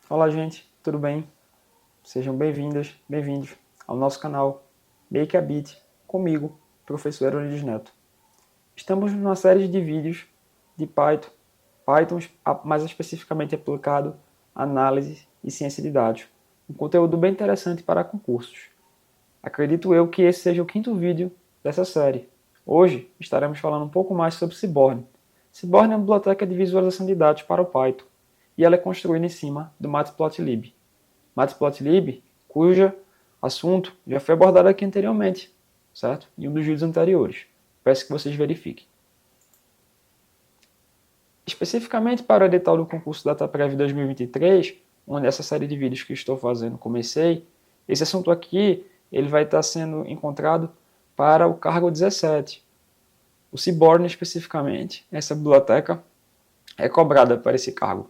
Olá, gente, tudo bem? Sejam bem-vindas, bem-vindos ao nosso canal Make a Bit comigo, professor Eurides Neto. Estamos numa série de vídeos de Python mais especificamente aplicado à análise e ciência de dados. Um conteúdo bem interessante para concursos. Acredito eu que esse seja o quinto vídeo dessa série. Hoje estaremos falando um pouco mais sobre Seaborn. Seaborn é uma biblioteca de visualização de dados para o Python e ela é construída em cima do Matplotlib. Matplotlib, cujo assunto já foi abordado aqui anteriormente, certo? Em um dos vídeos anteriores. Peço que vocês verifiquem. Especificamente para o edital do concurso DataPrev 2023, onde essa série de vídeos que estou fazendo comecei, esse assunto aqui ele vai estar sendo encontrado para o cargo 17. O Seaborn, especificamente, essa biblioteca é cobrada para esse cargo.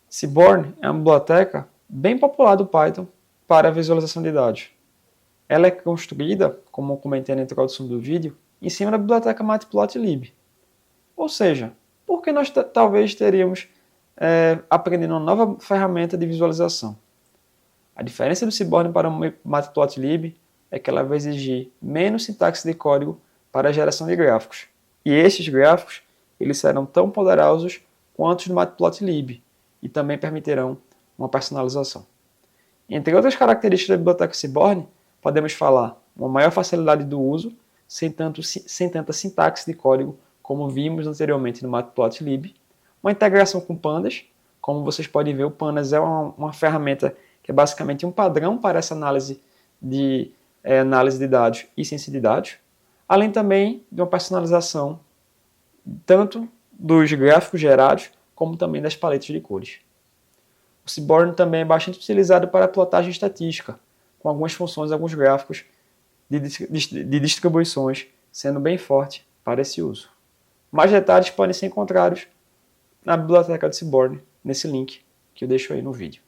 Seaborn é uma biblioteca bem popular do Python para a visualização de dados. Ela é construída, como eu comentei na introdução do vídeo, em cima da biblioteca Matplotlib. Ou seja, por que nós talvez teríamos aprendendo uma nova ferramenta de visualização? A diferença do Seaborn para o Matplotlib é que ela vai exigir menos sintaxe de código para a geração de gráficos. E estes gráficos eles serão tão poderosos quanto os do Matplotlib, e também permitirão uma personalização. Entre outras características da biblioteca Seaborn, podemos falar uma maior facilidade do uso, sem tanta sintaxe de código, como vimos anteriormente no Matplotlib, uma integração com pandas, como vocês podem ver, o pandas é uma ferramenta que é basicamente um padrão para essa análise de dados e ciência de dados, além também de uma personalização tanto dos gráficos gerados, como também das paletas de cores. O Seaborn também é bastante utilizado para plotagem estatística, com algumas funções, alguns gráficos de distribuições, sendo bem forte para esse uso. Mais detalhes podem ser encontrados na biblioteca do Seaborn, nesse link que eu deixo aí no vídeo.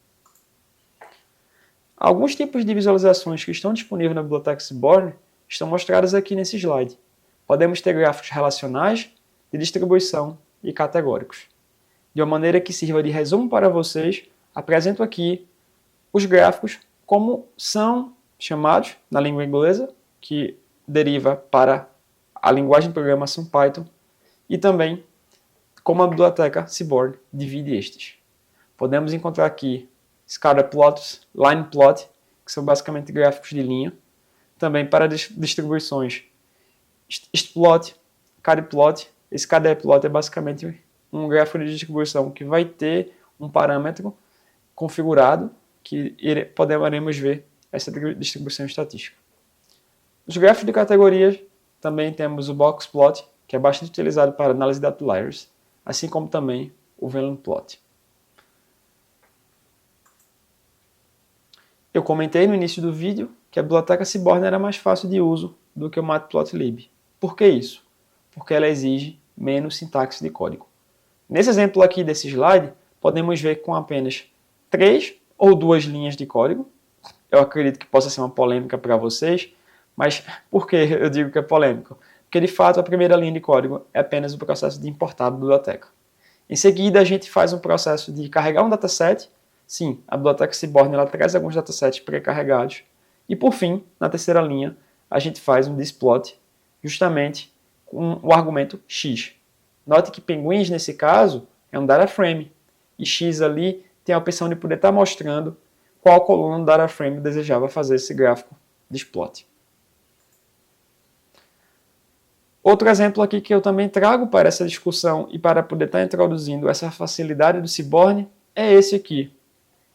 Alguns tipos de visualizações que estão disponíveis na biblioteca Seaborn estão mostrados aqui nesse slide. Podemos ter gráficos relacionais, de distribuição e categóricos. De uma maneira que sirva de resumo para vocês, apresento aqui os gráficos como são chamados na língua inglesa, que deriva para a linguagem de programação Python, e também como a biblioteca Seaborn divide estes. Podemos encontrar aqui scatter plots, line plot, que são basicamente gráficos de linha, também para distribuições stplot, kdplot. Esse kdplot é basicamente um gráfico de distribuição que vai ter um parâmetro configurado que poderemos ver essa distribuição estatística. Os gráficos de categorias também temos o boxplot, que é bastante utilizado para análise de outliers, assim como também o Venn plot. Eu comentei no início do vídeo que a biblioteca Seaborn era mais fácil de uso do que o Matplotlib. Por que isso? Porque ela exige menos sintaxe de código. Nesse exemplo aqui desse slide, podemos ver com apenas 3 ou 2 linhas de código. Eu acredito que possa ser uma polêmica para vocês, mas por que eu digo que é polêmico? Porque de fato a primeira linha de código é apenas o processo de importar da biblioteca. Em seguida a gente faz um processo de carregar um dataset. Sim, a biblioteca Seaborn ela traz alguns datasets pré-carregados. E por fim, na terceira linha, a gente faz um displot justamente com o argumento x. Note que pinguins, nesse caso, é um data frame. E x ali tem a opção de poder estar mostrando qual coluna do data frame desejava fazer esse gráfico de plot. Outro exemplo aqui que eu também trago para essa discussão e para poder estar introduzindo essa facilidade do Seaborn é esse aqui.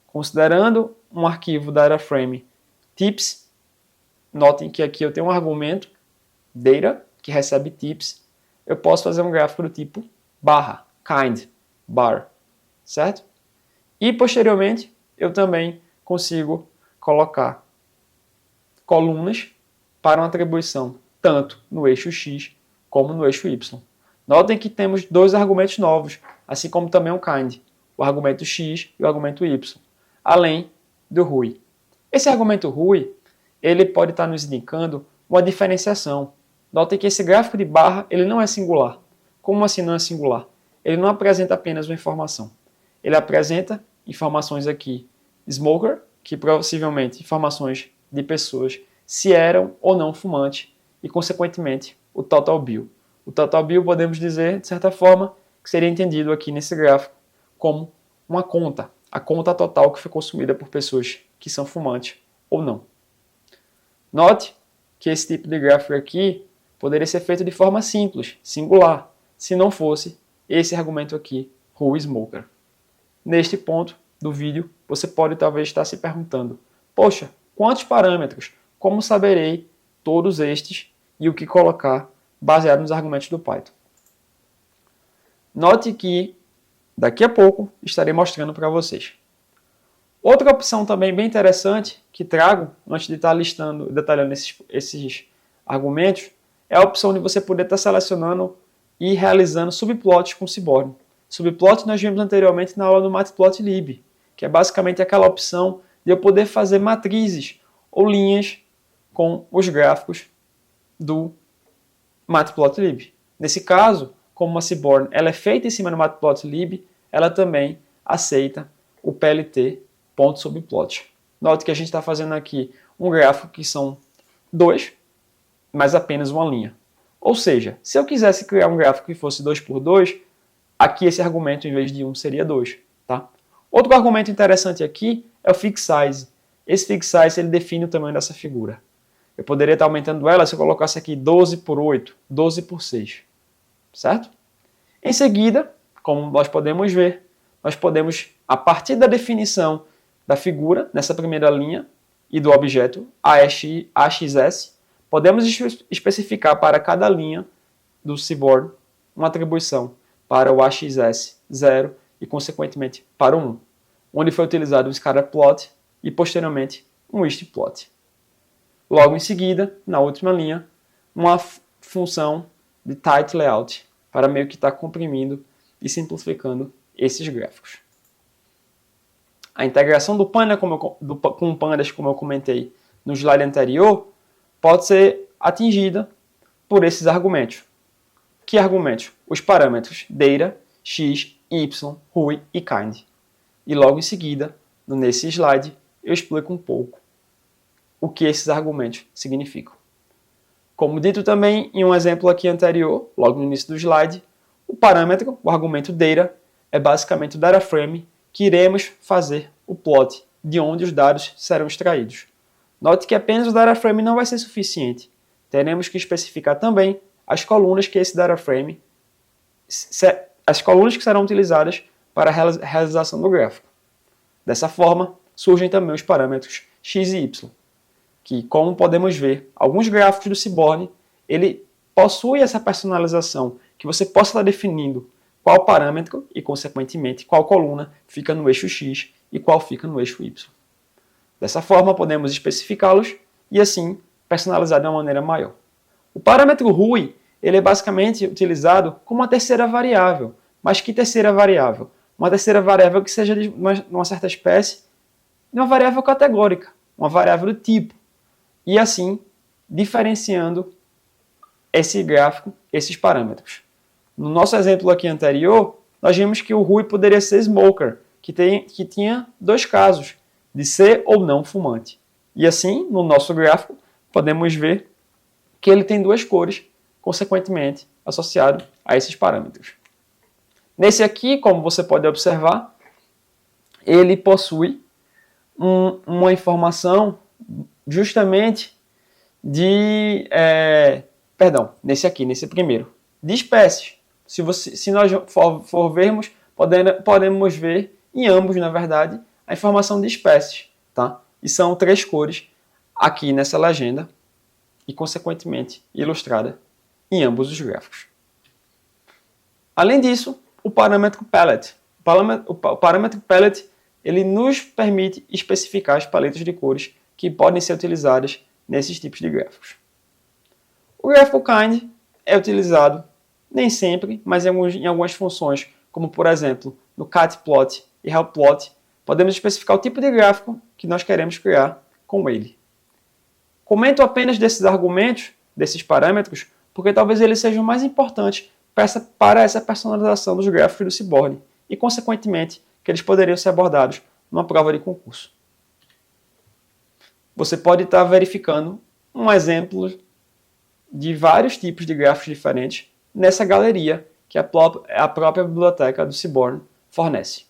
Considerando um arquivo data frame tips, notem que aqui eu tenho um argumento data que recebe tips, eu posso fazer um gráfico do tipo barra, kind, bar, certo? E posteriormente eu também consigo colocar colunas para uma atribuição tanto no eixo x como no eixo y. Notem que temos dois argumentos novos, assim como também um kind, o argumento x e o argumento y, além do RUI. Esse argumento RUI, ele pode estar nos indicando uma diferenciação. Notem que esse gráfico de barra ele não é singular. Como assim não é singular? Ele não apresenta apenas uma informação. ele apresenta informações aqui, smoker, que possivelmente informações de pessoas se eram ou não fumantes, e consequentemente o total bill. O total bill podemos dizer, de certa forma, que seria entendido aqui nesse gráfico como uma conta, a conta total que foi consumida por pessoas que são fumantes ou não. Note que esse tipo de gráfico aqui poderia ser feito de forma simples, singular, se não fosse esse argumento aqui, who is smoker. Neste ponto do vídeo, você pode talvez estar se perguntando, poxa, quantos parâmetros? Como saberei todos estes e o que colocar baseado nos argumentos do Python? Note que daqui a pouco estarei mostrando para vocês. Outra opção também bem interessante que trago, antes de estar detalhando esses argumentos, é a opção de você poder estar selecionando e realizando subplots com Seaborn. Subplot nós vimos anteriormente na aula do Matplotlib, que é basicamente aquela opção de eu poder fazer matrizes ou linhas com os gráficos do Matplotlib. Nesse caso, como a Seaborn ela é feita em cima do Matplotlib, ela também aceita o PLT.subplot. Note que a gente está fazendo aqui um gráfico que são 2, mas apenas uma linha. Ou seja, se eu quisesse criar um gráfico que fosse 2 por 2, aqui esse argumento em vez de 1 seria 2. Tá? Outro argumento interessante aqui é o fixsize. Esse fixsize ele define o tamanho dessa figura. Eu poderia estar aumentando ela se eu colocasse aqui 12 por 8, 12 por 6. Certo? Em seguida, como nós podemos ver, nós podemos, a partir da definição da figura, nessa primeira linha, e do objeto AXS, podemos especificar para cada linha do Seaborn uma atribuição para o AXS 0 e, consequentemente, para o 1, onde foi utilizado um scatterplot e, posteriormente, um listplot. Logo em seguida, na última linha, uma função de tight layout, para meio que estar comprimindo e simplificando esses gráficos. A integração do Pandas, com o Pandas, como eu comentei no slide anterior, pode ser atingida por esses argumentos. Que argumentos? Os parâmetros data, x, y, hui e kind. E logo em seguida, nesse slide, eu explico um pouco o que esses argumentos significam. Como dito também em um exemplo aqui anterior, logo no início do slide, o parâmetro, o argumento data, é basicamente o data frame que iremos fazer o plot de onde os dados serão extraídos. Note que apenas o data frame não vai ser suficiente. Teremos que especificar também as colunas que esse data frame, as colunas que serão utilizadas para a realização do gráfico. Dessa forma, surgem também os parâmetros x e y, que, como podemos ver, alguns gráficos do Seaborn, ele possui essa personalização, que você possa estar definindo qual parâmetro e, consequentemente, qual coluna fica no eixo x e qual fica no eixo y. Dessa forma, podemos especificá-los e, assim, personalizar de uma maneira maior. O parâmetro hui, ele é basicamente utilizado como uma terceira variável. Mas que terceira variável? Uma terceira variável que seja de uma certa espécie, de uma variável categórica, uma variável do tipo. E, assim, diferenciando esse gráfico, esses parâmetros. No nosso exemplo aqui anterior, nós vimos que o hui poderia ser smoker, que tinha dois casos, de ser ou não fumante. E assim, no nosso gráfico, podemos ver que ele tem duas cores, consequentemente, associado a esses parâmetros. Nesse aqui, como você pode observar, ele possui uma informação justamente nesse primeiro, de espécies. Se nós for vermos, podemos ver em ambos, na verdade, a informação de espécies, tá? E são 3 cores aqui nessa legenda e, consequentemente, ilustrada em ambos os gráficos. Além disso, o parâmetro palette. O parâmetro palette ele nos permite especificar as paletas de cores que podem ser utilizadas nesses tipos de gráficos. O graphical kind é utilizado nem sempre, mas em algumas funções, como por exemplo no catplot e helpplot, podemos especificar o tipo de gráfico que nós queremos criar com ele. Comento apenas desses argumentos, desses parâmetros, porque talvez eles sejam mais importantes para essa personalização dos gráficos do Seaborn e, consequentemente, que eles poderiam ser abordados numa prova de concurso. Você pode estar verificando um exemplo de vários tipos de gráficos diferentes nessa galeria que a própria biblioteca do Seaborn fornece.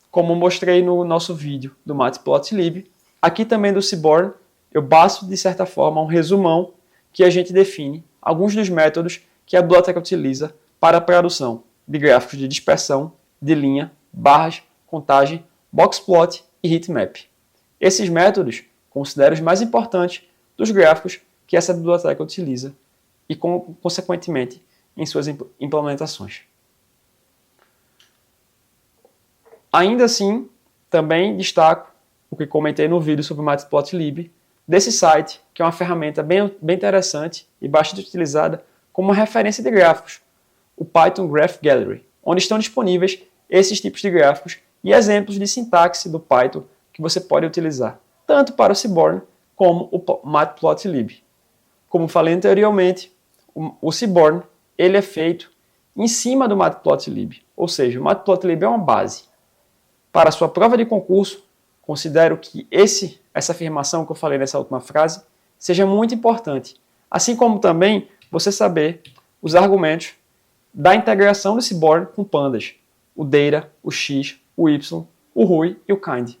Como mostrei no nosso vídeo do Matplotlib, aqui também do Seaborn eu basto de certa forma um resumão que a gente define alguns dos métodos que a biblioteca utiliza para a produção de gráficos de dispersão, de linha, barras, contagem, boxplot e heatmap. Esses métodos considero os mais importantes dos gráficos que essa biblioteca utiliza e, consequentemente, em suas implementações. Ainda assim, também destaco o que comentei no vídeo sobre o Matplotlib, desse site, que é uma ferramenta bem interessante e bastante utilizada como referência de gráficos, o Python Graph Gallery, onde estão disponíveis esses tipos de gráficos e exemplos de sintaxe do Python que você pode utilizar, tanto para o Seaborn como o Matplotlib. Como falei anteriormente, o Seaborn ele é feito em cima do Matplotlib, ou seja, o Matplotlib é uma base. Para a sua prova de concurso, considero que essa afirmação que eu falei nessa última frase seja muito importante, assim como também você saber os argumentos da integração do Seaborn com pandas, o data, o x, o y, o rouy e o kind.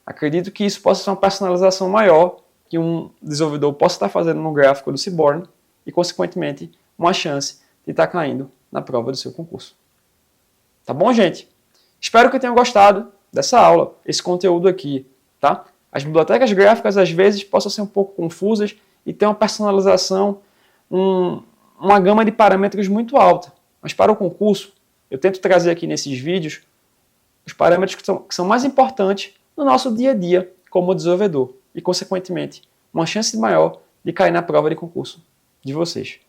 Acredito que isso possa ser uma personalização maior que um desenvolvedor possa estar fazendo no gráfico do Seaborn e, consequentemente, uma chance de estar caindo na prova do seu concurso. Tá bom, gente? Espero que tenham gostado dessa aula, esse conteúdo aqui, tá? As bibliotecas gráficas, às vezes, possam ser um pouco confusas e ter uma personalização, uma gama de parâmetros muito alta. Mas para o concurso, eu tento trazer aqui nesses vídeos os parâmetros que são mais importantes no nosso dia a dia como desenvolvedor e, consequentemente, uma chance maior de cair na prova de concurso de vocês.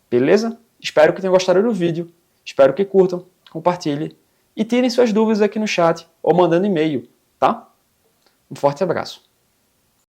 Beleza? Espero que tenham gostado do vídeo, espero que curtam, compartilhem e tirem suas dúvidas aqui no chat ou mandando e-mail, tá? Um forte abraço.